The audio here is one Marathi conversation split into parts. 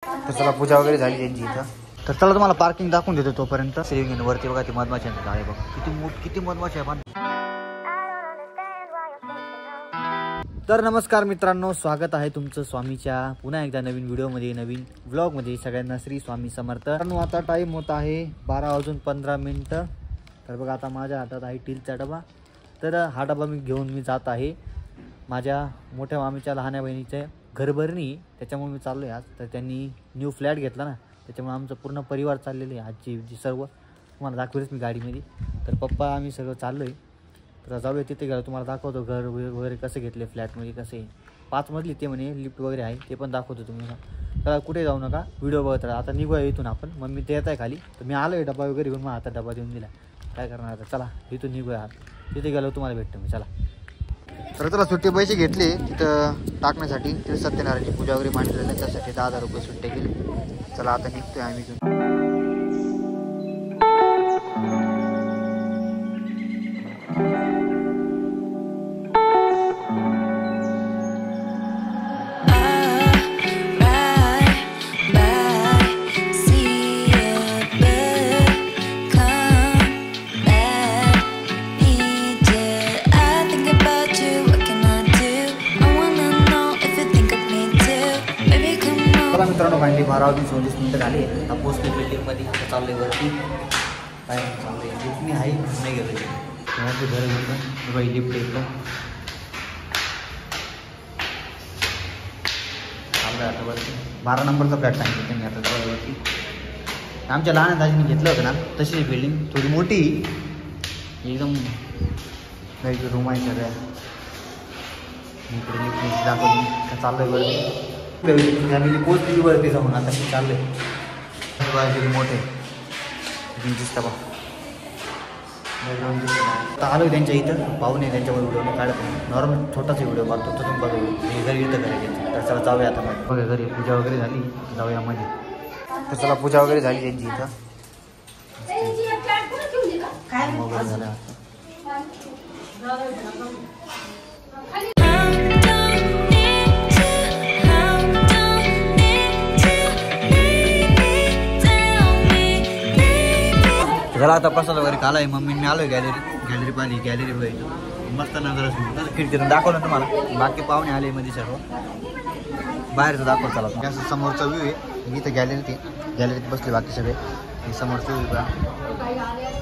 तर चला पूजा वगैरे झाली त्यांची इथं. तर चला तुम्हाला पार्किंग दाखवून देतो तोपर्यंत. सेविंग वरती बघा ती मधमाशी आहे बघा, किती मधमाशी आहे पण. तर नमस्कार मित्रांनो, स्वागत आहे तुमचं स्वामीच्या पुन्हा एकदा नवीन व्हिडिओमध्ये, नवीन व्लॉगमध्ये. सगळ्यांना श्री स्वामी समर्थ. आता टाईम होत आहे 12:15. तर बघा आता माझ्या हातात आहे टीलचा डबा. तर हा डबा मी जात आहे माझ्या मोठ्या मामीच्या लहान्या बहिणीच्या घरभरणी. त्याच्यामुळे मी चाललो आहे आज. तर त्यांनी न्यू फ्लॅट घेतला ना, त्याच्यामुळे आमचं पूर्ण परिवार चाललेलं आहे. आजची सर्व तुम्हाला दाखवेलच मी गाडीमध्ये. तर पप्पा आम्ही सगळं चाललो आहे. तर जाऊया तिथे गेलो तुम्हाला दाखवतो घर वगैरे कसं घेतले, फ्लॅटमध्ये कसं आहे. 5 मजली ते म्हणे, लिफ्ट वगैरे आहे ते पण दाखवतो तुम्हाला. तर कुठे जाऊ नका, व्हिडिओ बघत राहा. आता निघूया इथून आपण. मम्मी ते येत आहे खाली, तर मी आलो आहे डबा वगैरे घेऊन. मग आता डबा देऊन दिला, काय करणार आता. चला इथून निघूया, तिथे गेलो तुम्हाला भेटतो मी. चला. तर चला सुट्टे पैसे घेतले तिथं टाकण्यासाठी. तिथे सत्यनारायणची पूजा वगैरे मांडलेली, त्यासाठी 10,000 रुपये सुट्टे केले. चला आता निघतोय आम्ही इथून. मित्रांनो फायनली 12:24 झाली. हा पोस्टली बिल्डिंगमध्ये आता चाललं आहे वरती. काय चाललं आहे लिफ्ट मी आहे नाही गेलो घराचे घर घेऊन बघा लिफ्ट एकदम चाललं आहे आता वरती. 12 नंबरचा फ्लॅट सांगितलं त्यांनी आता जवळ वरती. आमच्या लहान दाजीने घेतलं होतं ना तशी बिल्डिंग, थोडी मोठी एकदम. काही रूम आहे सगळ्या. इकडे लिफ्ट दाखवली चाललं आहे वरती. फॅमिली पोचली वरती जाऊन. आता मी चाललं आहे मोठे दिसता बा. आता आलो त्यांच्या इथं पाहुणे, त्यांच्यावर व्हिडिओ मी काढत नाही, नॉर्मल छोटासा व्हिडिओ काढतो. तो तुम्ही बघू घरी इथं करायचे. तर चला जाऊया आता मध्ये. बघा घरी पूजा वगैरे झाली, जाऊया मध्ये. तर चला पूजा वगैरे झाली त्यांची इथं वगैरे झालं आता. झाला आता प्रसाद वगैरे खाला आहे. मम्मीने आलो आहे गॅलरी पाहिली. गॅलरी बघायची मस्त नगर असं खिडकीतून दाखवलं तुम्हाला. बाकी पाहुणे आले मध्ये सर्व. बाहेरचं दाखवत चला. असं समोरचा व्ह्यू आहे. इथं गॅलरीत बसले बाकी सगळे. हे समोरचं व्ह्यू का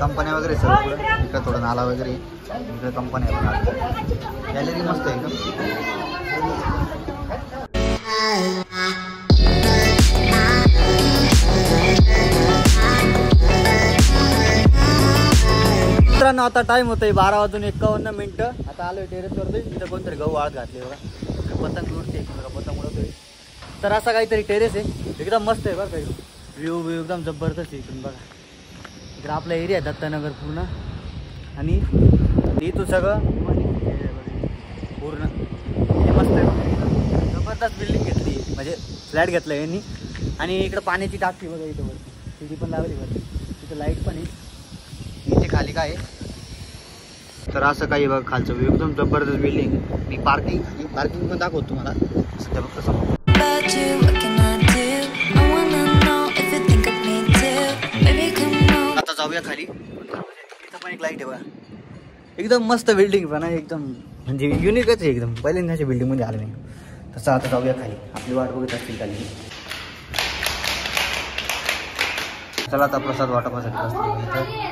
कंपन्या वगैरे सर्व पुढं. इकडं थोडं नाला वगैरे, इकडे कंपन्या वगैरे. गॅलरी मस्त आहे एकदम. मित्रांनो आता टाइम होत आहे 12:51. आता आलो टेरेसवरती. तिथं कोणतरी गहू वाळत घातले बघा. पतंग उडते बघा, पतंग उडतोय. तर असा काहीतरी टेरेस आहे, एकदम मस्त आहे बरं. काही व्ह्यू एकदम जबरदस्त आहे इथून बघा. इकडं आपला एरिया आहे दत्तनगर पूर्ण. आणि इथून सगळं पूर्ण हे मस्त आहे. जबरदस्त बिल्डिंग घेतली, म्हणजे फ्लॅट घेतला आहे यांनी. आणि इकडं पाण्याची टाकी बघा इथं वरती, तिथे पण लावली वरती. तिथं लाईट पण आहे. इथे खाली काय आहे तर असं काही बघा खालचं व्ह्यू एकदम जबरदस्त बिल्डिंग. मी पार्किंग पण दाखवतो तुम्हाला सध्या फक्त समोर. आता जाऊया खाली. इथं पण एक लाईट आहे बघा. एकदम मस्त बिल्डिंग पण आहे, एकदम म्हणजे युनिकच आहे एकदम. पहिल्यांदाच्या बिल्डिंगमध्ये आलं नाही. तसं आता जाऊया खाली. आपली वाट बघत असतील खाली. चला आता प्रसाद वाटपासाठी बसले इथं.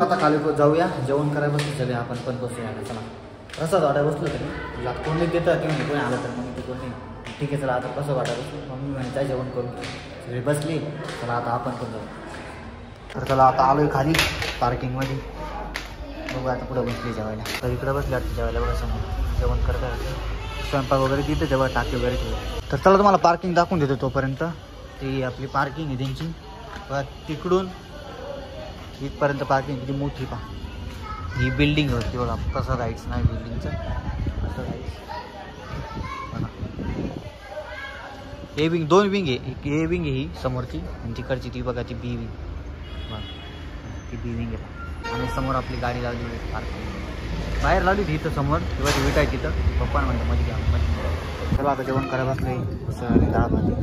आता खाली जाऊया जेवण करायला बसले सगळे. आपण पण बसूया. चला प्रसाद वाटायला बसलो तरी आता कोणी देतं की म्हणजे कोणी आलं तर मग ते कोणी ठीक आहे. चला आता कसं वाटायला बसलो. मम्मी म्हणता जेवण करून सगळे बसली. चला आता आपण पण जाऊ. तर चला आता आलोय खाली पार्किंगमध्ये. बघू आता पुढं बसली जेवायला. तर इकडं बसले आता जेवायला बघा समोर जेवण करता. स्वयंपाक वगैरे तिथे जेव्हा टाकी वगैरे ठेवली. तर चला तुम्हाला पार्किंग दाखवून देतो तोपर्यंत. ती आपली पार्किंग आहे त्यांची. तिकडून इथपर्यंत पार्किंग किती मोठी पहा. ही बिल्डिंग होती बघा. कसं राईट्स नाही बिल्डिंगचं कसं राईट्स बघा. ए विंग 2 विंग आहे. एक ए विंग आहे ही समोरची आणि तिकडची ती बघा ती बी विंग. ती बिविंग गेला आणि समोर आपली गाडी लावली पार्किंग बाहेर लावली होती इथं समोर तेव्हा ती विकायची तिथं पप्पा म्हणतं मध्ये घ्या मध्ये. चला आता जेवण करायला बसले उसळ डाळ भाजी.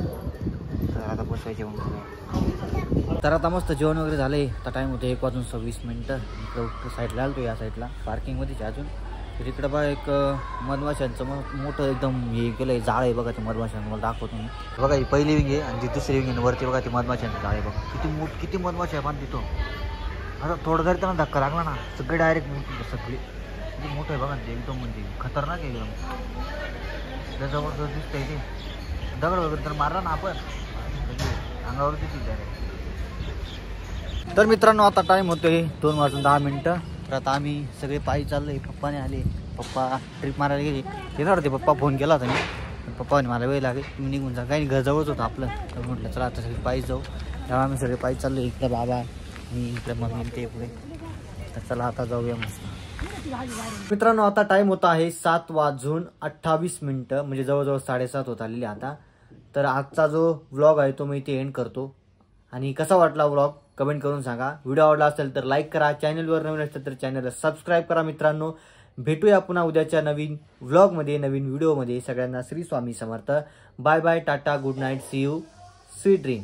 तर आता बसवाय जेवण करायला. तर आता मस्त जेवण वगैरे झाले. आता टाईम होते 1:26. इकडं साईडला आलो या साईडला पार्किंगमध्येच अजून. तर इकडं बघा एक मधमाशांचं मोठं एकदम हे केलं आहे जाळ आहे बघा ते मधमाशांचं मला दाखवतो मी. बघा ही पहिली विंग आहे आणि ती दुसरी विंग आहे वरती बघा ती मधमाशांचं जाळ आहे बघा किती मधमाशा आहे पण तिथं. आता थोडं जरी त्यांना धक्का लागला ना सगळे डायरेक्ट सगळे किती मोठं आहे बघा ते एकदम म्हणजे खतरनाक आहे एकदम. जबरदस्त दिसतंय ते दगड वगैरे तर मारला ना आपण अंगावर किती डायरेक्ट. तर मित्रांनो आता टाईम होतोय 2:10. तर आता आम्ही सगळे पायी चाललो आहे. पप्पाने आले. पप्पा ट्रिप मारायला गेले येणार होते. पप्पा फोन केला होता मी पण पप्पाने मला वेळ लागेल तुम्ही निघून जा काही घरजवळच होतं आपलं. तर म्हटलं चला आता सगळे पायी जाऊ. तेव्हा आम्ही सगळे पायी चाललो. इकडं बाबा मी इकडं मम्मी ते पुढे. तर चला आता जाऊया मस्त. मित्रांनो आता टाईम होता आहे 7:28 म्हणजे जवळजवळ 7:30 होत आलेले आता. तर आजचा जो व्लॉग आहे तो मी इथे एंड करतो. आणि कसा वाटला व्लॉग कमेंट करून सांगा. व्हिडिओ आवडला असेल तर लाईक करा. चॅनलवर नवीन असेल तर चॅनलला सबस्क्राईब करा. मित्रांनो भेटूया पुन्हा उद्याच्या नवीन व्लॉगमध्ये नवीन व्हिडिओमध्ये. सगळ्यांना Shri Swami Samarth. Bye bye tata good night see you sweet dream.